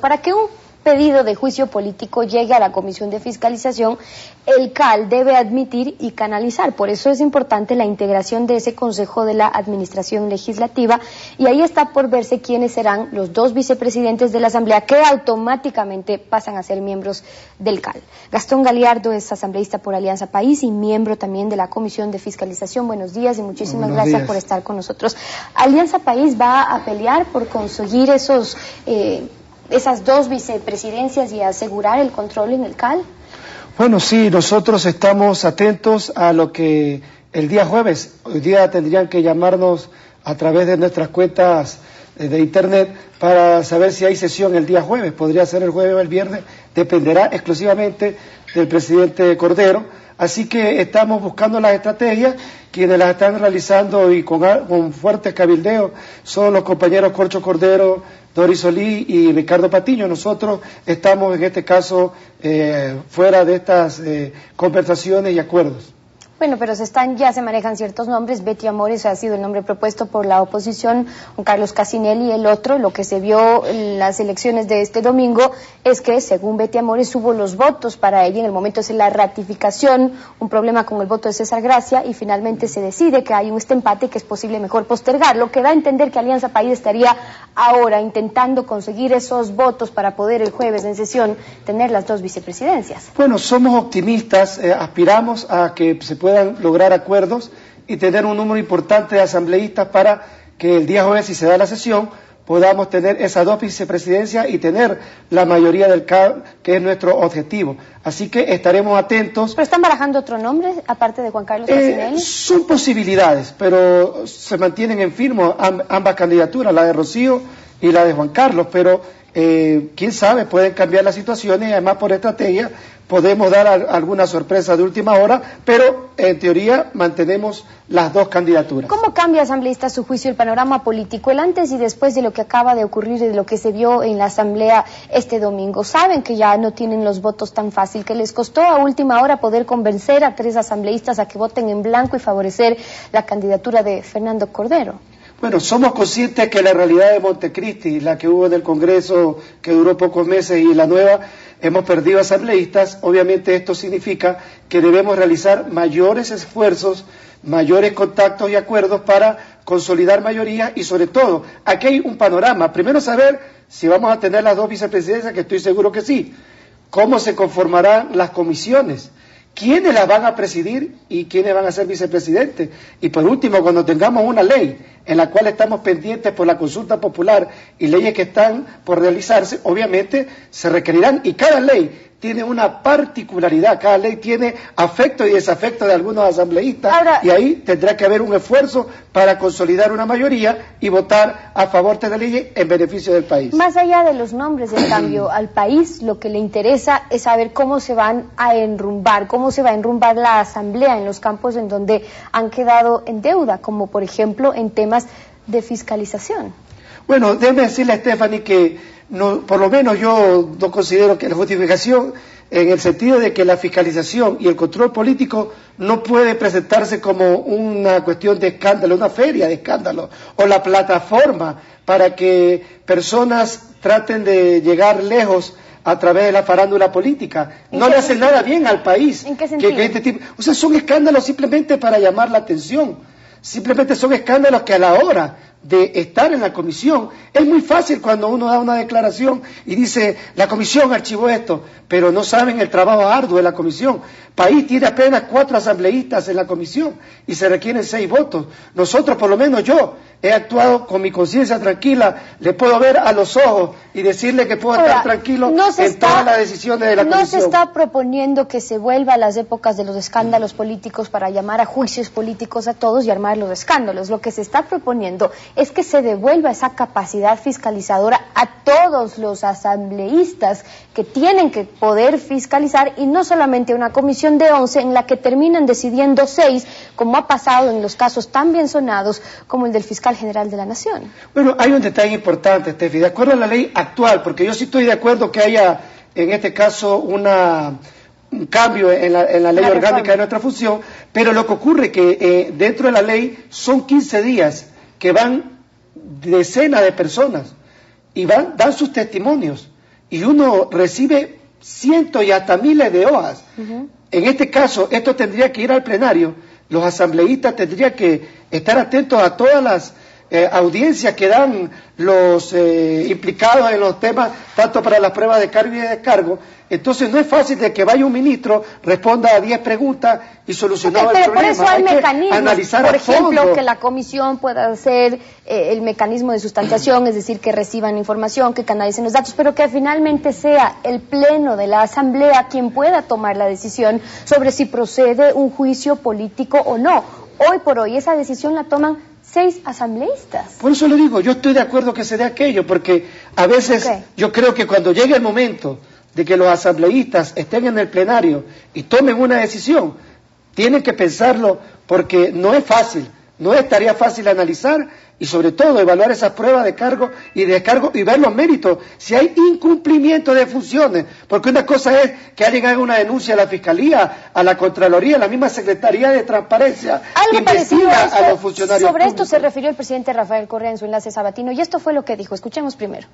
Para que un pedido de juicio político llegue a la Comisión de Fiscalización, el CAL debe admitir y canalizar. Por eso es importante la integración de ese Consejo de la Administración Legislativa, y ahí está por verse quiénes serán los dos vicepresidentes de la Asamblea que automáticamente pasan a ser miembros del CAL. Gastón Galiardo es asambleísta por Alianza País y miembro también de la Comisión de Fiscalización. Buenos días y muchísimas gracias por estar con nosotros. Alianza País va a pelear por conseguir esas dos vicepresidencias y asegurar el control en el CAL. Bueno, sí, nosotros estamos atentos a lo que el día jueves, hoy día tendrían que llamarnos a través de nuestras cuentas de internet para saber si hay sesión el día jueves. Podría ser el jueves o el viernes, dependerá exclusivamente del presidente Cordero. Así que estamos buscando las estrategias. Quienes las están realizando y con fuertes cabildeos son los compañeros Corcho Cordero, Doris Solí y Ricardo Patiño. Nosotros estamos en este caso fuera de estas conversaciones y acuerdos. Bueno, pero ya se manejan ciertos nombres. Betty Amores ha sido el nombre propuesto por la oposición, Juan Carlos Casinelli el otro. Lo que se vio en las elecciones de este domingo es que, según Betty Amores, hubo los votos para ella. En el momento es la ratificación, un problema con el voto de César Gracia, y finalmente se decide que hay este empate, que es posible mejor postergar, lo que da a entender que Alianza País estaría ahora intentando conseguir esos votos para poder el jueves en sesión tener las dos vicepresidencias. Bueno, somos optimistas, aspiramos a que se puedan lograr acuerdos y tener un número importante de asambleístas para que el día jueves, si se da la sesión, podamos tener esas dos vicepresidencias y tener la mayoría del CAL, que es nuestro objetivo. Así que estaremos atentos. ¿Pero están barajando otro nombre, aparte de Juan Carlos Casinelli? Son posibilidades, pero se mantienen en firme ambas candidaturas, la de Rocío y la de Juan Carlos, pero quién sabe, pueden cambiar las situaciones, y además por estrategia podemos dar alguna sorpresa de última hora, pero en teoría mantenemos las dos candidaturas. ¿Cómo cambia, asambleísta, a su juicio el panorama político, el antes y después de lo que acaba de ocurrir y de lo que se vio en la asamblea este domingo? Saben que ya no tienen los votos tan fácil, que les costó a última hora poder convencer a 3 asambleístas a que voten en blanco y favorecer la candidatura de Fernando Cordero. Bueno, somos conscientes que la realidad de Montecristi, la que hubo en el Congreso, que duró pocos meses, y la nueva, hemos perdido asambleístas. Obviamente esto significa que debemos realizar mayores esfuerzos, mayores contactos y acuerdos para consolidar mayoría, y sobre todo, aquí hay un panorama. Primero saber si vamos a tener las dos vicepresidencias, que estoy seguro que sí. Cómo se conformarán las comisiones, quiénes las van a presidir y quiénes van a ser vicepresidentes. Y por último, cuando tengamos una ley en la cual estamos pendientes por la consulta popular y leyes que están por realizarse, obviamente se requerirán, y cada ley tiene una particularidad, cada ley tiene afecto y desafecto de algunos asambleístas. Ahora, y ahí tendrá que haber un esfuerzo para consolidar una mayoría y votar a favor de la ley en beneficio del país. Más allá de los nombres, en cambio, al país lo que le interesa es saber cómo se van a enrumbar, cómo se va a enrumbar la asamblea en los campos en donde han quedado en deuda, como por ejemplo en temas de fiscalización. Bueno, déjeme decirle a Stephanie que no, por lo menos yo no considero que la justificación, en el sentido de que la fiscalización y el control político no puede presentarse como una cuestión de escándalo, una feria de escándalo, o la plataforma para que personas traten de llegar lejos a través de la farándula política. No le hace nada bien al país. ¿En qué sentido? Que este tipo, o sea, son escándalos simplemente para llamar la atención. Simplemente son escándalos que a la hora de estar en la comisión, es muy fácil cuando uno da una declaración y dice, la comisión archivó esto, pero no saben el trabajo arduo de la comisión. País tiene apenas 4 asambleístas en la comisión y se requieren 6 votos. Nosotros, por lo menos yo, he actuado con mi conciencia tranquila, le puedo ver a los ojos y decirle que puedo estar tranquilo en todas las decisiones de la comisión. No se está proponiendo que se vuelva a las épocas de los escándalos políticos para llamar a juicios políticos a todos y armar los escándalos. Lo que se está proponiendo es que se devuelva esa capacidad fiscalizadora a todos los asambleístas que tienen que poder fiscalizar, y no solamente una comisión de 11 en la que terminan decidiendo 6, como ha pasado en los casos tan bien sonados como el del fiscal general de la Nación. Bueno, hay un detalle importante, Steffi, de acuerdo a la ley actual, porque yo sí estoy de acuerdo que haya, en este caso, un cambio en la ley orgánica de nuestra función, pero lo que ocurre es que dentro de la ley son 15 días que van decenas de personas y dan sus testimonios. y uno recibe cientos y hasta miles de hojas. En este caso, esto tendría que ir al plenario. Los asambleístas tendrían que estar atentos a todas las audiencias que dan los implicados en los temas, tanto para las pruebas de cargo y de descargo. Entonces no es fácil de que vaya un ministro, responda a 10 preguntas y solucionar el problema. Por eso hay mecanismos, analizar por a fondo. ejemplo, que la comisión pueda hacer el mecanismo de sustanciación, es decir, que reciban información, que canalicen los datos, pero que finalmente sea el pleno de la asamblea quien pueda tomar la decisión sobre si procede un juicio político o no. Hoy por hoy esa decisión la toman 6 asambleístas. Por eso le digo, yo estoy de acuerdo que se dé aquello, porque a veces yo creo que cuando llegue el momento de que los asambleístas estén en el plenario y tomen una decisión, tienen que pensarlo, porque no es fácil, no es tarea fácil analizar y sobre todo evaluar esas pruebas de cargo y de descargo y ver los méritos, si hay incumplimiento de funciones, porque una cosa es que alguien haga una denuncia a la Fiscalía, a la Contraloría, a la misma Secretaría de Transparencia, investiga a los funcionarios sobre públicos. Esto se refirió el presidente Rafael Correa en su enlace sabatino y esto fue lo que dijo. Escuchemos primero.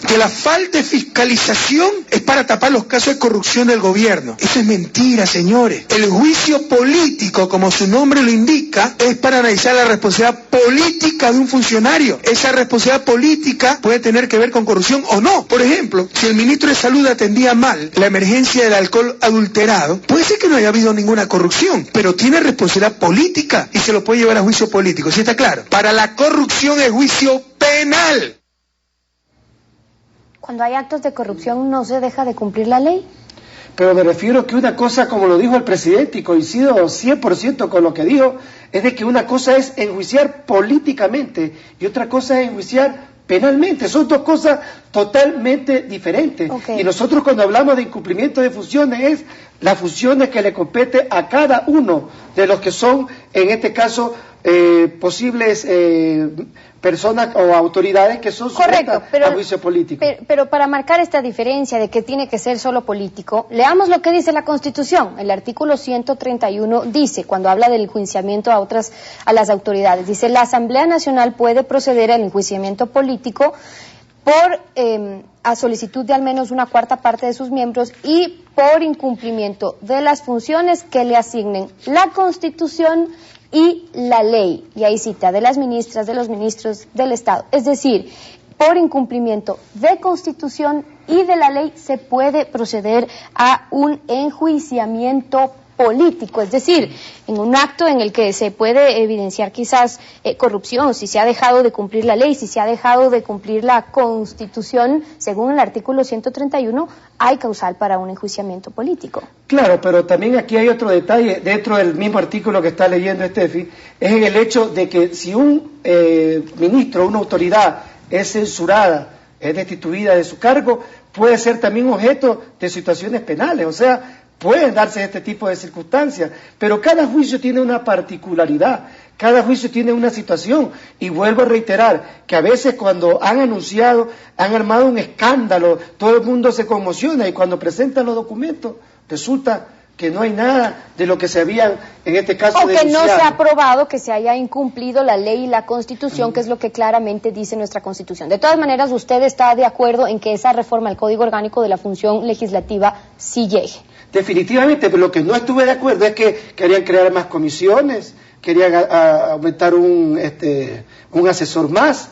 Que la falta de fiscalización es para tapar los casos de corrupción del gobierno. Eso es mentira, señores. El juicio político, como su nombre lo indica, es para analizar la responsabilidad política de un funcionario. Esa responsabilidad política puede tener que ver con corrupción o no. Por ejemplo, si el ministro de Salud atendía mal la emergencia del alcohol adulterado, puede ser que no haya habido ninguna corrupción, pero tiene responsabilidad política y se lo puede llevar a juicio político. ¿Sí está claro? Para la corrupción es juicio penal. Cuando hay actos de corrupción no se deja de cumplir la ley. Pero me refiero que una cosa, como lo dijo el presidente, y coincido 100% con lo que dijo, es de que una cosa es enjuiciar políticamente y otra cosa es enjuiciar penalmente. Son dos cosas totalmente diferentes. Y nosotros cuando hablamos de incumplimiento de funciones es las funciones que le compete a cada uno de los que son, en este caso, posibles personas o autoridades que son sujetas a juicio político. Pero para marcar esta diferencia de que tiene que ser solo político, leamos lo que dice la Constitución. El artículo 131 dice, cuando habla del enjuiciamiento a las autoridades, dice: la Asamblea Nacional puede proceder al enjuiciamiento político a solicitud de al menos una cuarta parte de sus miembros y por incumplimiento de las funciones que le asignen la Constitución y la ley, y ahí cita, de las ministras, de los ministros del Estado. Es decir, por incumplimiento de Constitución y de la ley se puede proceder a un enjuiciamiento político, es decir, en un acto en el que se puede evidenciar quizás corrupción, si se ha dejado de cumplir la ley, si se ha dejado de cumplir la Constitución, según el artículo 131, hay causal para un enjuiciamiento político. Claro, pero también aquí hay otro detalle, dentro del mismo artículo que está leyendo Estefi, es en el hecho de que si un ministro, una autoridad es censurada, es destituida de su cargo, puede ser también objeto de situaciones penales, o sea, pueden darse este tipo de circunstancias, pero cada juicio tiene una particularidad, cada juicio tiene una situación, y vuelvo a reiterar que a veces cuando han anunciado, han armado un escándalo, todo el mundo se conmociona, y cuando presentan los documentos, resulta que no hay nada de lo que se habían, en este caso, denunciado. O que no se ha probado que se haya incumplido la ley y la Constitución, que es lo que claramente dice nuestra Constitución. De todas maneras, usted está de acuerdo en que esa reforma al Código Orgánico de la Función Legislativa sí llegue. Definitivamente, pero lo que no estuve de acuerdo es que querían crear más comisiones, querían aumentar un asesor más,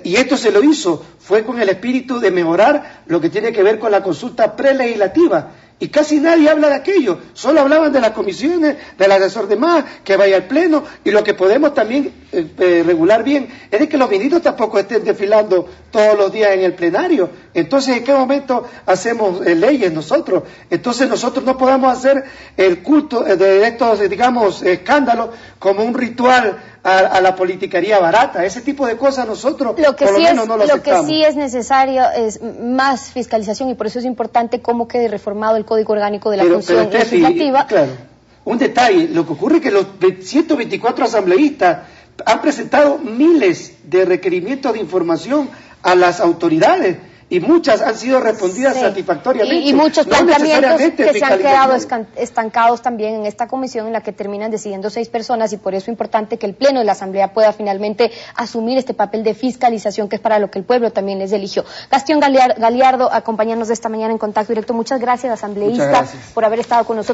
y esto se lo hizo, fue con el espíritu de mejorar lo que tiene que ver con la consulta prelegislativa, y casi nadie habla de aquello, solo hablaban de las comisiones, del asesor de más, que vaya al pleno, y lo que podemos también regular bien es de que los ministros tampoco estén desfilando todos los días en el plenario. Entonces, ¿en qué momento hacemos leyes nosotros? Entonces nosotros no podemos hacer el culto de estos, digamos, escándalos como un ritual a la politicaría barata. Ese tipo de cosas nosotros por lo menos no lo aceptamos. Lo que sí es necesario es más fiscalización, y por eso es importante cómo quede reformado el Código Orgánico de la Función Legislativa. Claro, un detalle, lo que ocurre es que los 124 asambleístas han presentado miles de requerimientos de información a las autoridades, y muchas han sido respondidas satisfactoriamente. Y muchos no planteamientos que se han quedado fiscalización. estancados también en esta comisión, en la que terminan decidiendo 6 personas, y por eso es importante que el Pleno de la Asamblea pueda finalmente asumir este papel de fiscalización, que es para lo que el pueblo también les eligió. Gastón Galiardo, acompañarnos esta mañana en Contacto Directo. Muchas gracias, asambleísta, por haber estado con nosotros.